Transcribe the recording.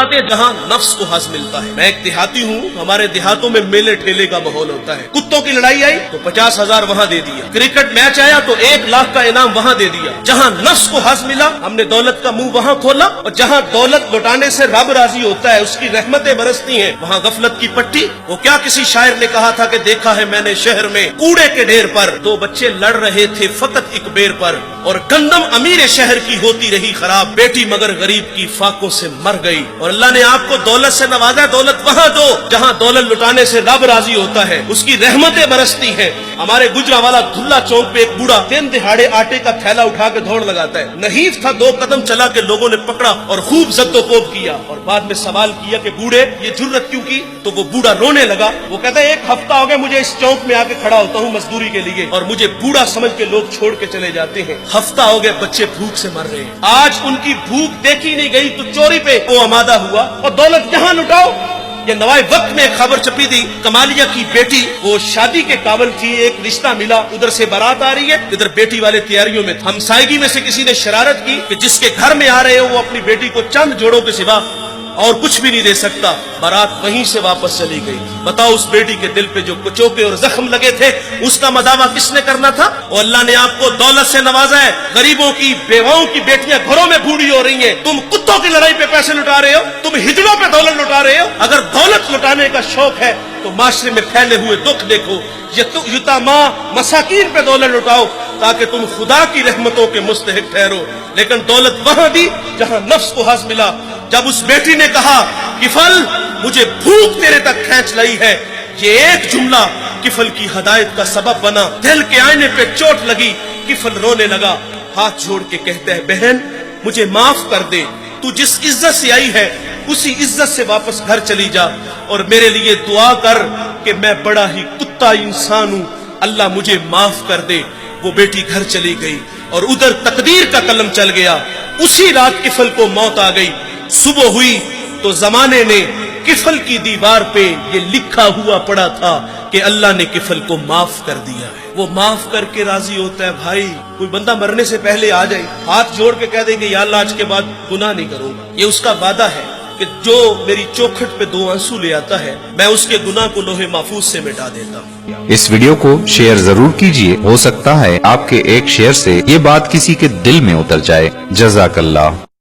بتاتے ہیں جہاں نفس کو حظ ملتا ہے. میں ایک دیہاتی ہوں, ہمارے دیہاتوں میں میلے ٹھیلے کا ماحول ہوتا ہے. کتوں کی لڑائی آئی تو 50,000 وہاں دے دیا, کرکٹ میچ آیا تو 1 لاکھ کا انعام وہاں دے دیا. جہاں نفس کو حظ ملا ہم نے دولت کا منہ وہاں کھولا, اور جہاں دولت لوٹانے سے رب راضی ہوتا ہے, اس کی رحمتیں برستی ہیں, وہاں غفلت کی پٹی. وہ کیا کسی شاعر نے کہا تھا کہ دیکھا ہے میں نے شہر میں کوڑے کے ڈھیر پر 2 بچے لڑ رہے تھے فقط ایک بیر پر, اور گندم امیر شہر کی ہوتی رہی خراب, بیٹی مگر غریب کی فاقوں سے مر گئی. اور اللہ نے آپ کو دولت سے نوازا, دولت وہاں دو جہاں دولت لٹانے سے رب راضی ہوتا ہے, اس کی رحمتیں برستی ہیں. ہمارے گجرانوالہ دھلا چوک پہ ایک بوڑھا 3 دہاڑے آٹے کا تھیلا اٹھا کے دوڑ لگاتا ہے. نحیف تھا, 2 قدم چلا کے لوگوں نے پکڑا اور خوب زد و کوب کیا, اور بعد میں سوال کیا کہ بوڑھے یہ جرت کیوں کی؟ تو وہ بوڑھا رونے لگا. وہ کہتا ہے 1 ہفتہ ہو گیا مجھے اس چوک میں آ کے کھڑا ہوتا ہوں مزدوری کے لیے, اور مجھے بوڑھا سمجھ کے لوگ چھوڑ کے چلے جاتے ہیں. ہفتہ ہو گیا بچے بھوک سے مر رہے ہیں. آج ان کی بھوک دیکھی نہیں گئی تو چوری پہ وہ آمادہ ہوا, اور دولت جہاں لٹاؤ. یہ نوائے وقت میں ایک خبر چھپی تھی, کمالیہ کی بیٹی وہ شادی کے قابل تھی, ایک رشتہ ملا, ادھر سے بارات آ رہی ہے, ادھر بیٹی والے تیاریوں میں. ہمسائیگی میں سے کسی نے شرارت کی کہ جس کے گھر میں آ رہے ہو وہ اپنی بیٹی کو چند جوڑوں کے سوا اور کچھ بھی نہیں دے سکتا. بارات وہیں سے واپس چلی گئی. بتاؤ اس بیٹی کے دل پہ جو کچوکے اور زخم لگے تھے اس کا مداوع کس نے کرنا تھا؟ اور اللہ نے آپ کو دولت سے نوازا ہے. غریبوں کی بیواؤں کی بیٹیاں گھروں میں بوڑھی ہو رہی ہیں, تم کتوں کی لڑائی پہ پیسے لٹا رہے ہو, تم ہجڑوں پہ دولت لٹا رہے ہو. اگر دولت لٹانے کا شوق ہے تو معاشرے میں پھیلے ہوئے دکھ دیکھو. یتاما مساکین پہ دولت لٹاؤ تاکہ تم خدا کی رحمتوں کے مستحق ٹھہرو. لیکن دولت وہاں دی جہاں نفس کو حظ ملا. جب اس بیٹی نے کہا کفل مجھے بھوک تیرے تک کھینچ لائی ہے, یہ ایک جملہ کفل کی ہدایت کا سبب بنا. دل کے آئینے پہ چوٹ لگی, کفل رونے لگا, ہاتھ جوڑ کے کہتا ہے بہن مجھے معاف کر دے, تو جس عزت سے آئی ہے اسی عزت سے واپس گھر چلی جا, اور میرے لیے دعا کر کہ میں بڑا ہی کتا انسان ہوں, اللہ مجھے معاف کر دے. وہ بیٹی گھر چلی گئی اور ادھر تقدیر کا قلم چل گیا. اسی رات کفل کو موت آ گئی. صبح ہوئی تو زمانے نے کفل کی دیوار پہ یہ لکھا ہوا پڑا تھا کہ اللہ نے کفل کو معاف کر دیا ہے. وہ معاف کر کے راضی ہوتا ہے. بھائی کوئی بندہ مرنے سے پہلے آ جائے, ہاتھ جوڑ کے کہہ دے کہ یا اللہ آج کے بعد گناہ نہیں کروں گا, یہ اس کا وعدہ ہے کہ جو میری چوکھٹ پہ 2 آنسو لے آتا ہے میں اس کے گناہ کو لوح محفوظ سے مٹا دیتا ہوں. اس ویڈیو کو شیئر ضرور کیجئے, ہو سکتا ہے آپ کے ایک شیئر سے یہ بات کسی کے دل میں اتر جائے. جزاک اللہ.